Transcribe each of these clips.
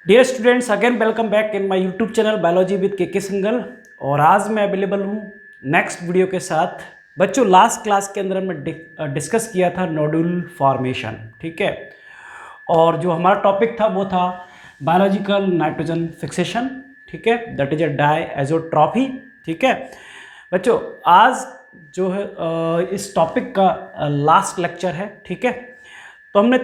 Dear students, again welcome back in my YouTube channel biology with K Singal. और आज मैं available हूँ next video के साथ। बच्चों, लास्ट क्लास के अंदर मैं डिस्कस किया था नोड्यूल फॉर्मेशन, ठीक है। और जो हमारा टॉपिक था वो था बायोलॉजिकल नाइट्रोजन फिक्सेशन, ठीक है, दैट इज अ डायएज़ोट्रॉपी, ठीक है। बच्चों, आज जो है इस टॉपिक का लास्ट लेक्चर है, ठीक है। तो हमने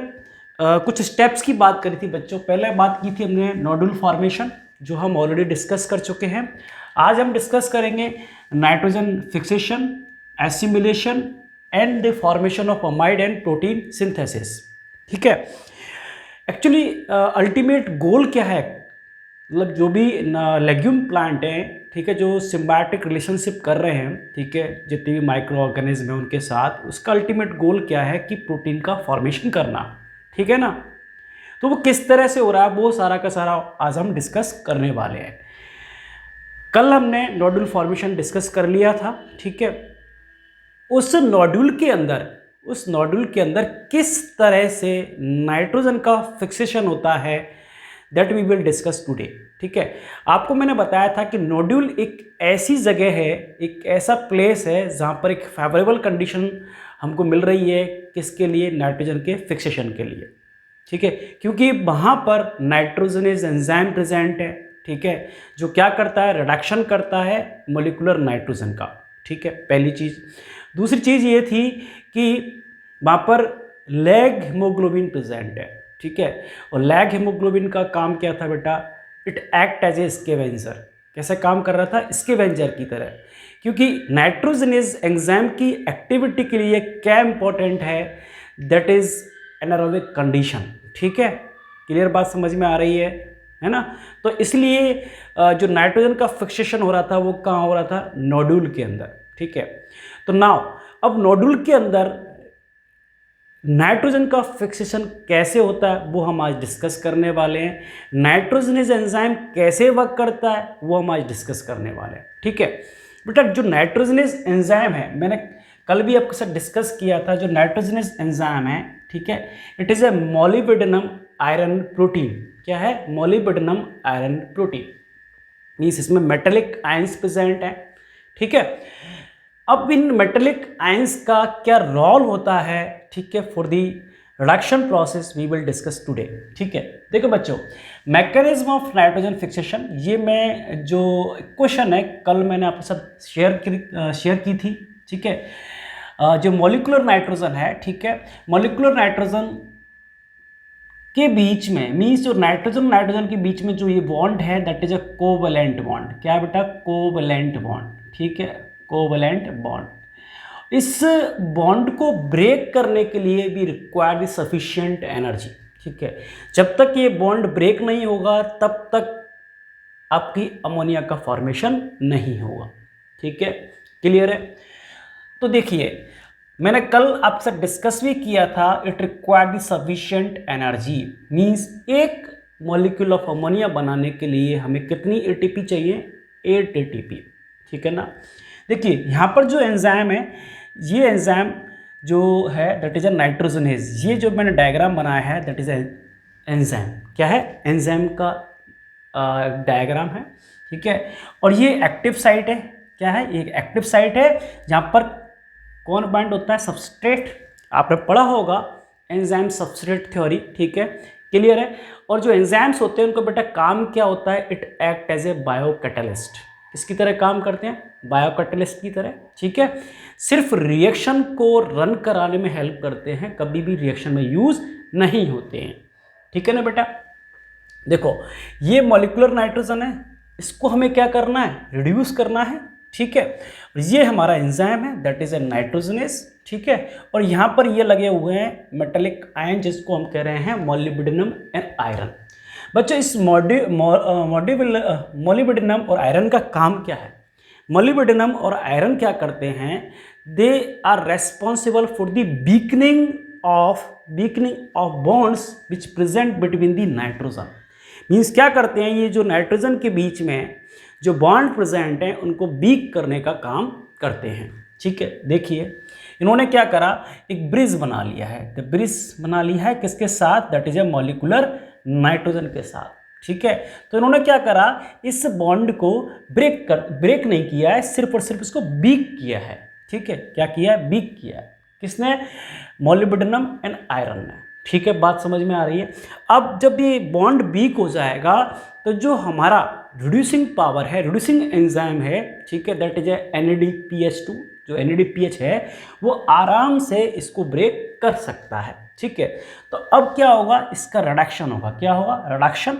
कुछ स्टेप्स की बात करी थी बच्चों। पहले बात की थी हमने नोडुल फॉर्मेशन, जो हम ऑलरेडी डिस्कस कर चुके हैं। आज हम डिस्कस करेंगे nitrogen fixation, assimilation and the formation of amide and protein synthesis, ठीक है। एक्चुअली अल्टीमेट गोल क्या है, मतलब जो भी लेग्यूम प्लांट हैं, ठीक है, जो सिम्बायोटिक रिलेशनशिप कर रहे हैं, ठीक है, जितने भी माइक्रो ऑर्गेनिज्म है उनके साथ, उसका अल्टीमेट गोल क्या है कि प्रोटीन का फॉर्मेशन करना, ठीक है ना। तो वो किस तरह से हो रहा है, वो सारा का सारा आज हम डिस्कस करने वाले हैं। कल हमने नोडुल फॉर्मेशन डिस्कस कर लिया था, ठीक है। उस नोडुल के अंदर किस तरह से नाइट्रोजन का फिक्सेशन होता है, that we will discuss today, ठीक है। आपको मैंने बताया था कि नोड्यूल एक ऐसी जगह है, एक ऐसा प्लेस है जहाँ पर एक फेवरेबल कंडीशन हमको मिल रही है, किसके लिए, नाइट्रोजन के फिक्सेशन के लिए, ठीक है। क्योंकि वहाँ पर नाइट्रोजनेज एंजाइम प्रेजेंट है, ठीक है, जो क्या करता है, रिडक्शन करता है मोलिकुलर नाइट्रोजन का, ठीक है, पहली चीज़। दूसरी चीज़ ये थी कि वहाँ पर लैग हीमोग्लोबिन प्रेजेंट है, ठीक है। और लैग हीमोग्लोबिन का काम क्या था बेटा, it act as a scavenger. कैसे काम कर रहा था, स्केवेंजर की तरह। क्योंकि नाइट्रोजनेज एंजाइम की एक्टिविटी के लिए क्या इंपॉर्टेंट है, दैट इज एनारोबिक कंडीशन, ठीक है। क्लियर बात समझ में आ रही है ना। तो इसलिए जो नाइट्रोजन का फिक्सेशन हो रहा था वो कहाँ हो रहा था, नोड्यूल के अंदर, ठीक है। तो नाउ अब नोड्यूल के अंदर नाइट्रोजन का फिक्सेशन कैसे होता है वो हम आज डिस्कस करने वाले हैं। नाइट्रोजनेज एंजाइम कैसे वर्क करता है वो हम आज डिस्कस करने वाले हैं, ठीक है। बेटा, जो नाइट्रोजनेज एंजाइम है, मैंने कल भी आपके साथ डिस्कस किया था, जो नाइट्रोजनेज एंजाइम है, ठीक है, it is a molybdenum iron protein. क्या है, मोलिब्डेनम आयरन प्रोटीन। मीन्स इसमें मेटेलिक आयंस प्रेजेंट है, ठीक है। अब इन मेटेलिक आयंस का क्या रोल होता है, ठीक है, for the reduction process we will discuss today, ठीक है। देखो बच्चों, मैकेनिज्म ऑफ नाइट्रोजन फिक्सेशन, ये मैं जो क्वेश्चन है कल मैंने आपके साथ शेयर की थी, ठीक है। जो मॉलिक्यूलर नाइट्रोजन है, ठीक है, मॉलिक्यूलर नाइट्रोजन के बीच में, मीन्स जो नाइट्रोजन के बीच में जो ये बॉन्ड है, that is a covalent bond. क्या है बेटा, कोवैलेंट बॉन्ड, ठीक है, कोवैलेंट बॉन्ड। इस बॉन्ड को ब्रेक करने के लिए भी रिक्वायर्ड सफिशिएंट एनर्जी, ठीक है। जब तक ये बॉन्ड ब्रेक नहीं होगा तब तक आपकी अमोनिया का फॉर्मेशन नहीं होगा, ठीक है। क्लियर है। तो देखिए, मैंने कल आपसे डिस्कस भी किया था, it required sufficient energy. Means एक मॉलिक्यूल ऑफ अमोनिया बनाने के लिए हमें कितनी एटीपी चाहिए, 8 एटीपी, ठीक है ना। देखिए यहाँ पर जो एंजाइम है, ये एंजाइम जो है दैट इज अ नाइट्रोजनेज। ये जो मैंने डायग्राम बनाया है दैट इज एंजाइम। क्या है, एंजाइम का डायग्राम है, ठीक है। और ये एक्टिव साइट है। क्या है, ये एक्टिव साइट है जहाँ पर कौन बाइंड होता है, सबस्ट्रेट। आपने पढ़ा होगा एंजाइम सबस्ट्रेट थ्योरी, ठीक है, क्लियर है। और जो एंजाइम्स होते हैं उनको बेटा काम क्या होता है, it act as a biocatalyst. किसकी तरह काम करते हैं, बायोकैटलिस्ट की तरह, ठीक है। सिर्फ रिएक्शन को रन कराने में हेल्प करते हैं, कभी भी रिएक्शन में यूज नहीं होते हैं, ठीक है ना बेटा। देखो, ये मॉलिक्यूलर नाइट्रोजन है, इसको हमें क्या करना है, रिड्यूस करना है, ठीक है। ये हमारा एंजाइम है दैट इज ए नाइट्रोजनेस, ठीक है। और यहाँ पर ये लगे हुए हैं मेटेलिक आयन, जिसको हम कह रहे हैं मोलिब्डेनम एंड आयरन। बच्चों, इस मोलिब्डेनम और आयरन का काम क्या है। मोलिब्डेनम और आयरन क्या करते हैं, they are responsible for the weakening of bonds which present between the nitrogen. Means क्या करते हैं, ये जो नाइट्रोजन के बीच में जो बॉन्ड प्रेजेंट हैं उनको वीक करने का काम करते हैं, ठीक है। देखिए, इन्होंने क्या करा, एक ब्रिज बना लिया है। तो ब्रिज बना लिया है किसके साथ, that is a molecular nitrogen के साथ। ठीक है। तो इन्होंने क्या करा, इस बॉन्ड को ब्रेक नहीं किया है, सिर्फ और सिर्फ इसको वीक किया है। ठीक है, क्या किया है, वीक किया है। किसने, मोलिब्डेनम एंड आयरन ने। ठीक है, बात समझ में आ रही है। अब जब ये बॉन्ड वीक हो जाएगा तो जो हमारा रिड्यूसिंग पावर है, रिड्यूसिंग एंजाइम है, ठीक है, दैट इज NADPH2, जो NADPH है वो आराम से इसको ब्रेक कर सकता है। ठीक है, तो अब क्या होगा, इसका रिडक्शन होगा। क्या होगा, रिडक्शन।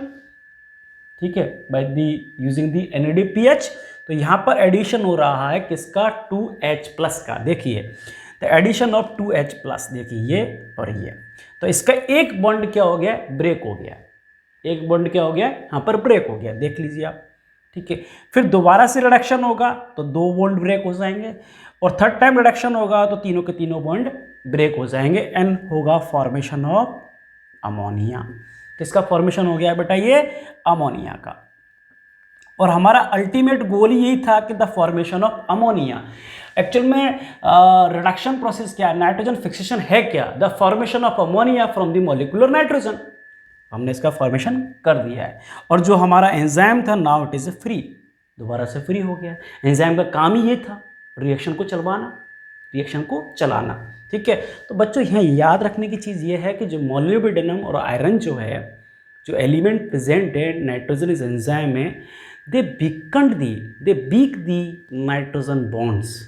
ठीक है, by the using the NADPH। तो यहां पर एडिशन हो रहा है किसका, 2H+ का। देखिए, तो एडिशन ऑफ 2H+, देखिए ये और ये। तो इसका एक बॉन्ड क्या हो गया, ब्रेक हो गया। एक बॉन्ड क्या हो गया, यहां पर ब्रेक हो गया, देख लीजिए आप। ठीक है, फिर दोबारा से रिडक्शन होगा तो 2 बॉन्ड ब्रेक हो जाएंगे, और थर्ड टाइम रिडक्शन होगा तो तीनों के तीनों बॉन्ड ब्रेक हो जाएंगे, एंड होगा फॉर्मेशन ऑफ अमोनिया। किसका फॉर्मेशन हो गया बेटा, ये अमोनिया का। और हमारा अल्टीमेट गोल यही था कि the formation of ammonia. Actual में रिडक्शन प्रोसेस क्या है, नाइट्रोजन फिक्सेशन है क्या, the formation of ammonia from the molecular nitrogen. हमने इसका फॉर्मेशन कर दिया है, और जो हमारा एंजाइम था, नाउ इट इज फ्री, दोबारा से फ्री हो गया। एंजाइम का काम ही ये था, रिएक्शन को चलवाना, रिएक्शन को चलाना। ठीक है, तो बच्चों यहाँ याद रखने की चीज़ ये है कि जो मोलिब्डेनम और आयरन जो है, जो एलिमेंट प्रेजेंट है नाइट्रोजन इस एंजाइम में, दे बीक दी नाइट्रोजन बॉन्ड्स,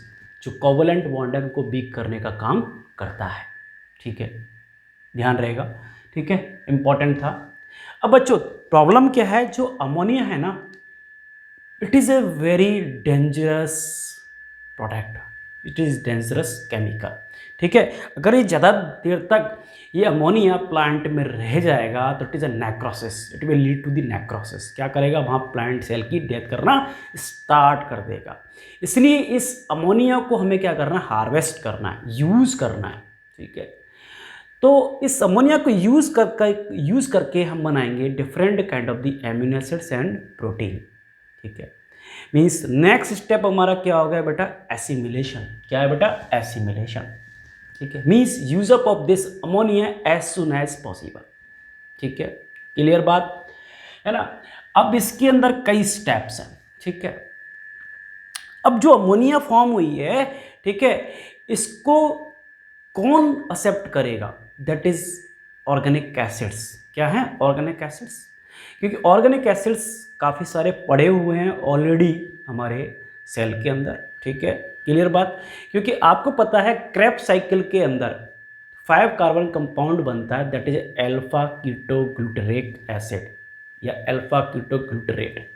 जो कोवलेंट बॉन्ड है उनको बीक करने का काम करता है। ठीक है, ध्यान रहेगा। ठीक है, इंपॉर्टेंट था। अब बच्चों प्रॉब्लम क्या है, जो अमोनिया है ना, it is a very dangerous product, it is dangerous chemical. ठीक है, अगर ये ज़्यादा देर तक ये अमोनिया प्लांट में रह जाएगा तो it is a necrosis, it will lead to the necrosis. क्या करेगा, वहाँ प्लांट सेल की डेथ करना स्टार्ट कर देगा। इसलिए इस अमोनिया को हमें क्या करना है, हार्वेस्ट करना है, यूज़ करना है। ठीक है, तो इस अमोनिया को यूज़ करके हम बनाएंगे different kind of the amino acids and protein. ठीक है, मीन्स नेक्स्ट स्टेप हमारा क्या हो गया बेटा, एसिमिलेशन। क्या है बेटा, एसिमिलेशन। ठीक है, means use up of this ammonia as soon as possible. ठीक है, क्लियर बात है ना। अब इसके अंदर कई स्टेप्स हैं। ठीक है, अब जो अमोनिया फॉर्म हुई है, ठीक है, इसको कौन एक्सेप्ट करेगा, दैट इज ऑर्गेनिक एसिड्स। क्या है, ऑर्गेनिक एसिड्स, क्योंकि ऑर्गेनिक एसिड्स काफ़ी सारे पड़े हुए हैं ऑलरेडी हमारे सेल के अंदर। ठीक है, क्लियर बात। क्योंकि आपको पता है क्रेब्स साइकिल के अंदर 5 कार्बन कंपाउंड बनता है, that is alpha ketoglutarate acid या अल्फा कीटोग्लूटरेट।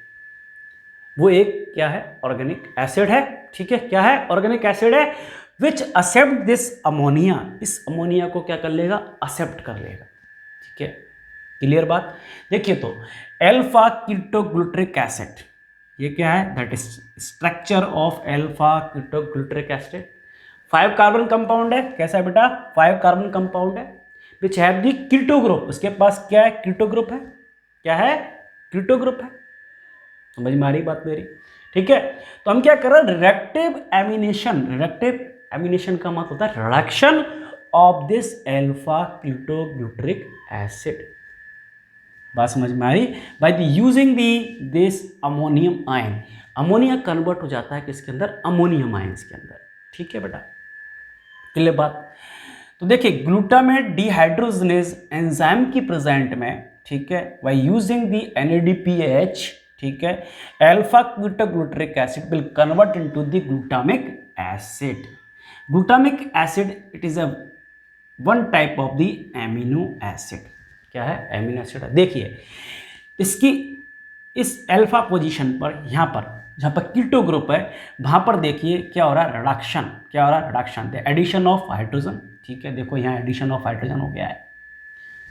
वो एक क्या है, ऑर्गेनिक एसिड है। ठीक है, क्या है, ऑर्गेनिक एसिड है, विच एक्सेप्ट दिस अमोनिया। इस अमोनिया को क्या कर लेगा, एक्सेप्ट कर लेगा। ठीक है, क्लियर बात। देखिए तो अल्फा कीटोग्लूटरिक एसिड, ये क्या है, that is structure of alpha ketoglutaric acid. 5 carbon compound है। कैसा है बेटा, 5 कार्बन कंपाउंड है, which have the keto group. उसके पास क्या है, कीटो ग्रुप है। क्या है, कीटो ग्रुप है। समझ में आ रही बात मेरी। ठीक है, तो हम क्या कर रहे हैं, रिएक्टिव एमिनेशन। रिएक्टिव एमिनेशन का मतलब होता है reduction of this alpha ketoglutaric acid. बात समझ में आ रही, by the using this ammonium ion. Ammonia convert हो जाता है किसके अंदर, अमोनियम आयंस के अंदर। ठीक है बेटा, क्लियर बात। तो देखिए ग्लूटामेट डिहाइड्रोजनेज एंजाइम की प्रेजेंट में, ठीक है, बाय यूजिंग द NADPH, ठीक है, alpha ketoglutaric acid will convert into the glutamic acid. Glutamic acid it is a one type of the amino acid. क्या है, एमिनो एसिड है। देखिए इसकी इस अल्फा पोजीशन पर, यहाँ पर जहाँ पर कीटो ग्रुप है, वहाँ पर देखिए क्या हो रहा है, रिडक्शन। क्या हो रहा है, रिडक्शन, एडिशन ऑफ हाइड्रोजन। ठीक है, देखो यहाँ एडिशन ऑफ हाइड्रोजन हो गया है।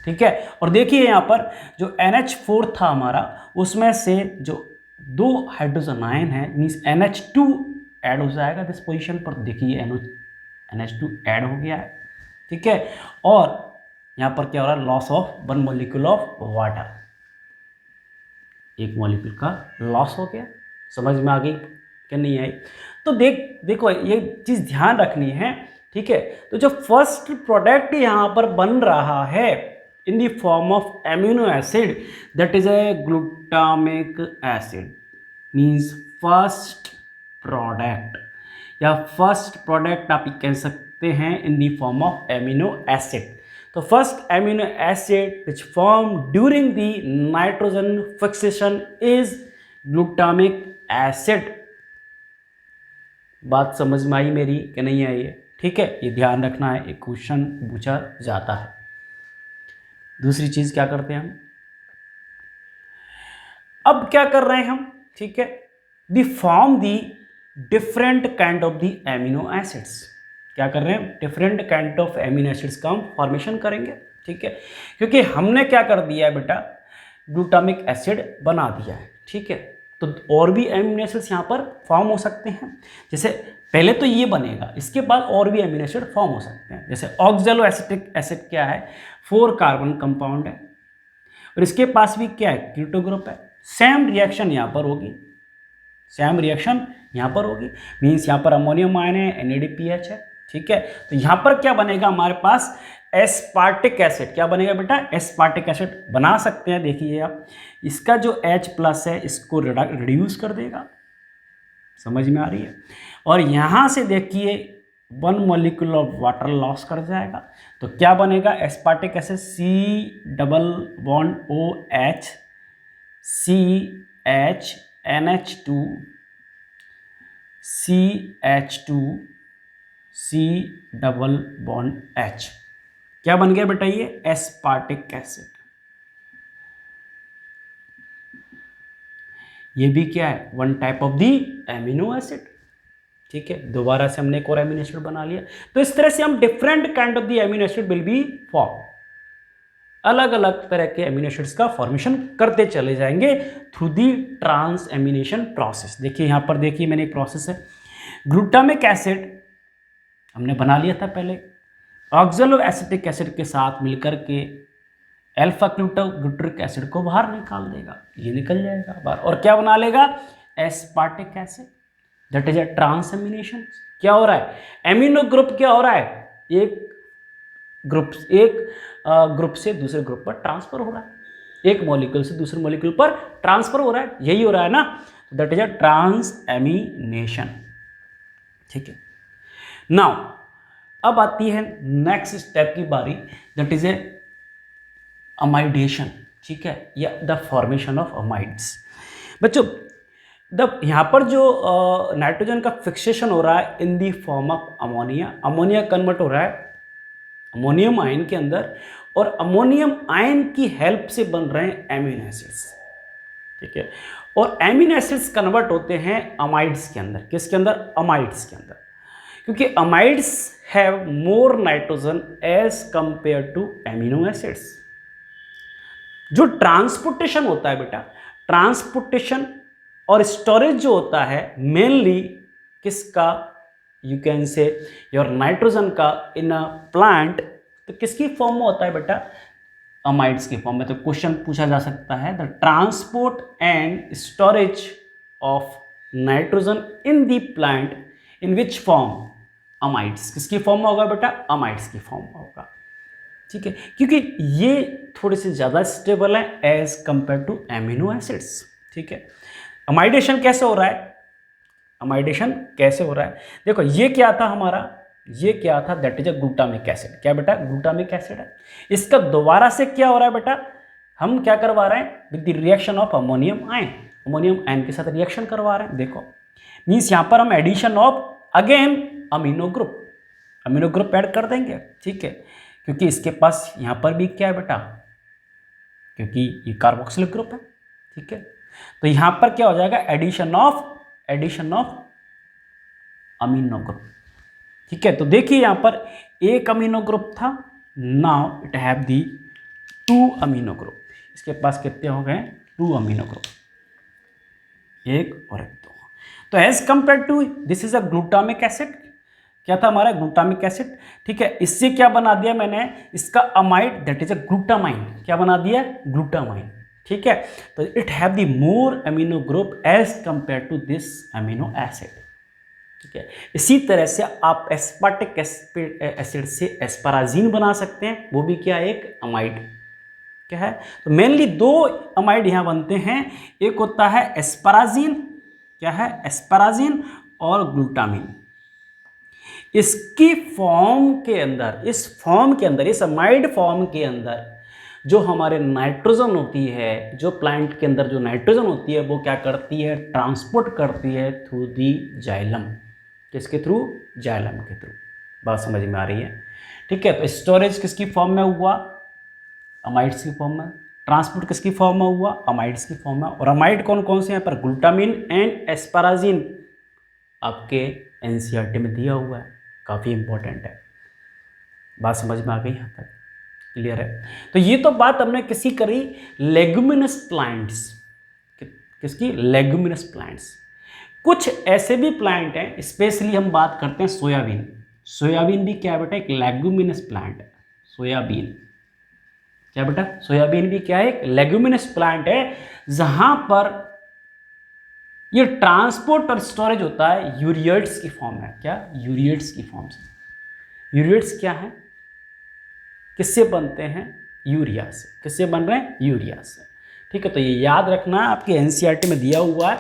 ठीक है, और देखिए यहाँ पर जो NH4 था हमारा, उसमें से जो 2 हाइड्रोजन आयन है, मीन्स NH2 ऐड हो जाएगा दिस पोजीशन पर। देखिए NH2 ऐड हो गया है। ठीक है, और यहाँ पर क्या हो रहा है, loss of 1 molecule of water, एक मॉलिक्यूल का लॉस हो गया। समझ में आ गई कि नहीं आई। तो देखो ये चीज़ ध्यान रखनी है। ठीक है, तो जो फर्स्ट प्रोडक्ट यहाँ पर बन रहा है, in the form of amino acid, that is a glutamic acid, means first product, या फर्स्ट प्रोडक्ट आप कह सकते हैं in the form of amino acid. तो first amino acid which formed during the nitrogen fixation is glutamic acid. बात समझ में आई मेरी कि नहीं आई है? ठीक है, ये ध्यान रखना है, एक क्वेश्चन पूछा जाता है। दूसरी चीज क्या करते हैं हम, अब क्या कर रहे हैं हम, ठीक है, the form the different kind of the amino acids. क्या कर रहे हैं, different kind of amino acids का हम फॉर्मेशन करेंगे, ठीक है, क्योंकि हमने क्या कर दिया है बेटा, ग्लूटामिक एसिड बना दिया है, ठीक है। तो और भी एमिनो एसिड्स यहाँ पर फॉर्म हो सकते हैं, जैसे पहले तो ये बनेगा, इसके बाद और भी एमिनो एसिड फॉर्म हो सकते हैं। जैसे ऑक्सैलो एसिटिक एसिड क्या है, 4 कार्बन कंपाउंड है, और इसके पास भी क्या है, कीटो ग्रुप है। सेम रिएक्शन यहाँ पर होगी, सेम रिएक्शन यहाँ पर होगी, मीन्स यहाँ पर अमोनियम आयन है, NADPH है, ठीक है। तो यहाँ पर क्या बनेगा हमारे पास, एस्पार्टिक एसिड। क्या बनेगा बेटा, एस्पार्टिक एसिड बना सकते हैं। देखिए आप, इसका जो H+ है इसको रिड्यूस कर देगा, समझ में आ रही है, और यहाँ से देखिए 1 मॉलिक्यूल ऑफ वाटर लॉस कर जाएगा। तो क्या बनेगा, aspartic acid C+OH CH NH2 CH. क्या बन गया बेटा, ये एस्पार्टिक एसिड। ये भी क्या है, one type of the amino acid, ठीक है। दोबारा से हमने एक और एमिनो एसिड बना लिया। तो इस तरह से हम different kind of the amino acid will be form, अलग अलग तरह के एमिनो एसिड्स का फॉर्मेशन करते चले जाएंगे थ्रू दी ट्रांसएमिनेशन प्रोसेस। देखिए यहाँ पर, देखिए मैंने एक प्रोसेस है, ग्लूटामिक एसिड हमने बना लिया था पहले, ऑक्सैलो एसिटिक एसिड के साथ मिलकर के अल्फा ग्लूटामिक एसिड को बाहर निकाल देगा, ये निकल जाएगा बाहर, और क्या बना लेगा, aspartic acid, that is a transamination. क्या हो रहा है, एमिनो ग्रुप क्या हो रहा है, एक ग्रुप से दूसरे ग्रुप पर ट्रांसफर हो रहा है, एक मॉलिक्यूल से दूसरे मॉलिक्यूल पर ट्रांसफर हो रहा है, यही हो रहा है ना, दैट इज अ ट्रांसएमिनेशन, ठीक है। नाउ अब आती है नेक्स्ट स्टेप की बारी, दैट इज ए अमाइडेशन, ठीक है, या द फॉर्मेशन ऑफ अमाइड्स। बच्चों यहाँ पर जो नाइट्रोजन का फिक्सेशन हो रहा है in the form of ammonia, ammonia convert हो रहा है अमोनियम आयन के अंदर, और अमोनियम आयन की हेल्प से बन रहे हैं एमिनो एसिड्स, ठीक है। और एमिनो एसिड्स कन्वर्ट होते हैं अमाइड्स के अंदर, किसके अंदर, अमाइड्स के अंदर, क्योंकि amides have more nitrogen as compare to amino acids. जो ट्रांसपोर्टेशन होता है बेटा, ट्रांसपोर्टेशन और स्टोरेज जो होता है मेनली किसका, you can say your nitrogen का इन अ प्लांट, तो किसकी फॉर्म में होता है बेटा, अमाइड्स की फॉर्म में। तो क्वेश्चन पूछा जा सकता है, the transport and storage of nitrogen in the plant in which form, amides. किसकी फॉर्म में होगा बेटा, अमाइड्स की फॉर्म में होगा, ठीक है, क्योंकि ये थोड़े से ज़्यादा स्टेबल है as compare to amino acids, ठीक है। अमाइडेशन कैसे हो रहा है, अमाइडेशन कैसे हो रहा है, देखो ये क्या था हमारा, ये क्या था, that is a glutamic acid. क्या बेटा, ग्लूटामिक एसिड है। इसका दोबारा से क्या हो रहा है बेटा, हम क्या करवा रहे हैं, with the reaction of ammonium ion, ammonium ion के साथ रिएक्शन करवा रहे हैं। देखो मीन्स यहाँ पर हम addition of again amino group add कर देंगे, ठीक है, क्योंकि इसके पास यहाँ पर भी क्या है बेटा, क्योंकि ये कार्बोक्सिलिक ग्रुप है, ठीक है। तो यहाँ पर क्या हो जाएगा, एडिशन ऑफ अमीनो ग्रुप, ठीक है। तो देखिए यहाँ पर एक अमीनो ग्रुप था, now it have the 2 amino group. इसके पास कितने हो गए, 2 अमीनो ग्रुप, एक और एक, 2। तो as compare to this is a glutamic acid, क्या था हमारा, ग्लूटामिक एसिड, ठीक है। इससे क्या बना दिया मैंने, इसका amide, that is a glutamine. क्या बना दिया, ग्लूटामाइन, ठीक है। तो it have the more amino group as compare to this amino acid, ठीक है। इसी तरह से आप एस्पार्टिक एसिड से एस्पाराजीन बना सकते हैं, वो भी क्या, एक अमाइड, क्या है, तो मेनली दो अमाइड यहाँ बनते हैं, एक होता है एस्पराजीन, क्या है, एस्पराजीन और ग्लूटामिन। इसकी फॉर्म के अंदर, इस फॉर्म के अंदर, इस अमाइड फॉर्म के अंदर जो हमारे नाइट्रोजन होती है, जो प्लांट के अंदर जो नाइट्रोजन होती है वो क्या करती है, ट्रांसपोर्ट करती है थ्रू दी जाइलम। किसके थ्रू, जाइलम के थ्रू। बात समझ में आ रही है, ठीक है। तो स्टोरेज किसकी फॉर्म में हुआ, अमाइड्स की फॉर्म में। ट्रांसपोर्ट किसकी फॉर्म में हुआ, अमाइड्स की फॉर्म में। और अमाइड कौन कौन से यहाँ पर, ग्लूटामिन एंड एस्पाराजिन, आपके एनसीईआरटी में दिया हुआ है, काफ़ी इंपॉर्टेंट है। बात समझ में आ गई यहाँ तक, क्लियर है। तो ये तो बात हमने किसी करी लेगुमिनस प्लांट्स, किसकी, लेगुमिनस प्लांट्स। कुछ ऐसे भी प्लांट हैं, स्पेशली हम बात करते हैं सोयाबीन। सोयाबीन भी क्या है बेटा, एक लेगुमिनस प्लांट है। सोयाबीन क्या बेटा, सोयाबीन भी क्या है, एक लेगुमिनस प्लांट है, जहां पर ये ट्रांसपोर्ट और स्टोरेज होता है यूरिएट्स की फॉर्म में। क्या, यूरिएट्स की फॉर्म से। यूरिएट्स क्या है, किससे बनते हैं, यूरिया से। किससे बन रहे हैं, यूरिया से, ठीक है। तो ये याद रखना, आपके एनसीईआरटी में दिया हुआ है,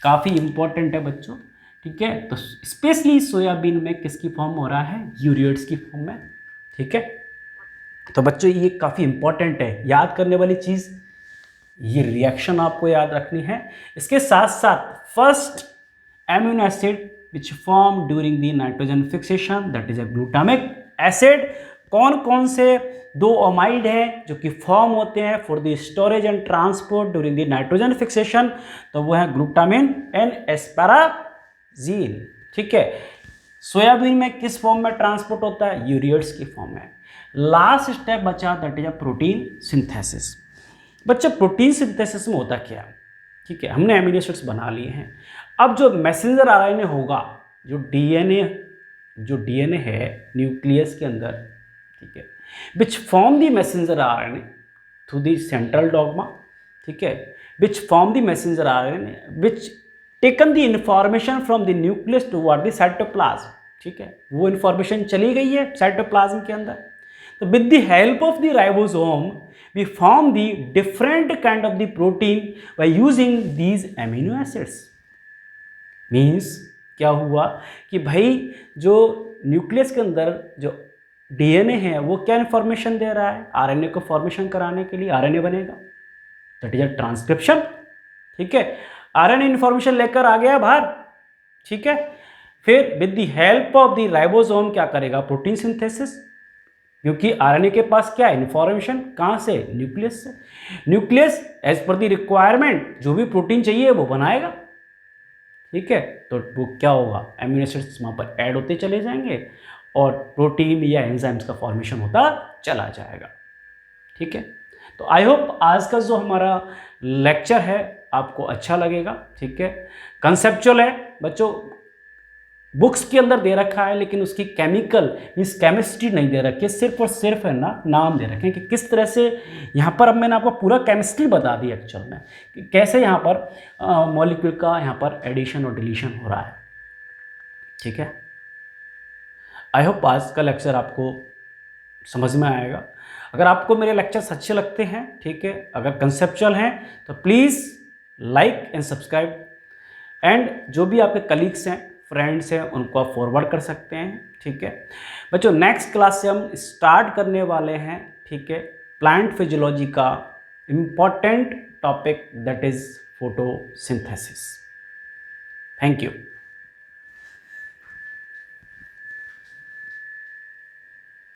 काफ़ी इंपॉर्टेंट है बच्चों, ठीक है। तो स्पेशली सोयाबीन में किसकी फॉर्म हो रहा है, यूरिएट्स की फॉर्म में, ठीक है। तो बच्चों ये काफ़ी इंपॉर्टेंट है, याद करने वाली चीज़, ये रिएक्शन आपको याद रखनी है। इसके साथ साथ first amino acid which form during the nitrogen fixation, that is a glutamic acid. कौन कौन से दो अमाइड हैं जो कि फॉर्म होते हैं for the storage and transport during the nitrogen fixation, तो वो है ग्लूटामिन एंड एस्पाराजीन, ठीक है। सोयाबीन में किस फॉर्म में ट्रांसपोर्ट होता है, यूरिएट्स की फॉर्म में। लास्ट स्टेप बचा, that is a protein synthesis. बच्चे प्रोटीन सिंथेसिस में होता क्या, ठीक है, हमने एमिनो एसिड्स बना लिए हैं। अब जो मैसेंजर आरएनए होगा, जो डीएनए है न्यूक्लियस के अंदर, ठीक है, which form the messenger RNA through the central dogma, ठीक है, which form the messenger RNA which taken the information from the nucleus toward the cytoplasm, ठीक है, वो इंफॉर्मेशन चली गई है साइटोप्लाज्म के अंदर। तो with the help of the ribosome we form the different kind of the protein by using these amino acids। Means क्या हुआ कि भाई जो न्यूक्लियस के अंदर जो डीएनए है वो क्या इंफॉर्मेशन दे रहा है, आरएनए को फॉर्मेशन कराने के लिए आरएनए बनेगा, दैट इज अ ट्रांसक्रिप्शन, ठीक है। आरएनए इंफॉर्मेशन लेकर आ गया बाहर, ठीक है। फिर with the help of the ribosome क्या करेगा, प्रोटीन सिंथेसिस, क्योंकि आरएनए के पास क्या है, इन्फॉर्मेशन कहाँ से, न्यूक्लियस से। Nucleus as per the requirement जो भी प्रोटीन चाहिए वो बनाएगा, ठीक है। तो वो क्या होगा, एमिनो एसिड्स वहाँ पर ऐड होते चले जाएंगे और प्रोटीन या एंजाइम्स का फॉर्मेशन होता चला जाएगा, ठीक है। तो आई होप आज का जो हमारा लेक्चर है आपको अच्छा लगेगा, ठीक है। कंसेप्चुअल है बच्चों, बुक्स के अंदर दे रखा है, लेकिन उसकी केमिकल मीन्स केमिस्ट्री नहीं दे रखी है, सिर्फ और सिर्फ है ना नाम दे रखे हैं कि किस तरह से यहाँ पर। अब मैंने आपको पूरा केमिस्ट्री बता दी एक्चुअल में कि कैसे यहाँ पर मॉलिक्यूल का यहाँ पर एडिशन और डिलीशन हो रहा है, ठीक है। आई होप आज का लेक्चर आपको समझ में आएगा। अगर आपको मेरे लेक्चर्स अच्छे लगते हैं, ठीक है, अगर कंसेप्चुअल हैं, तो please like and subscribe, and जो भी आपके कलीग्स हैं, फ्रेंड्स हैं, उनको आप फॉरवर्ड कर सकते हैं, ठीक है। बच्चों नेक्स्ट क्लास से हम स्टार्ट करने वाले हैं, ठीक है, प्लांट फिजियोलॉजी का important topic, that is photosynthesis. Thank you.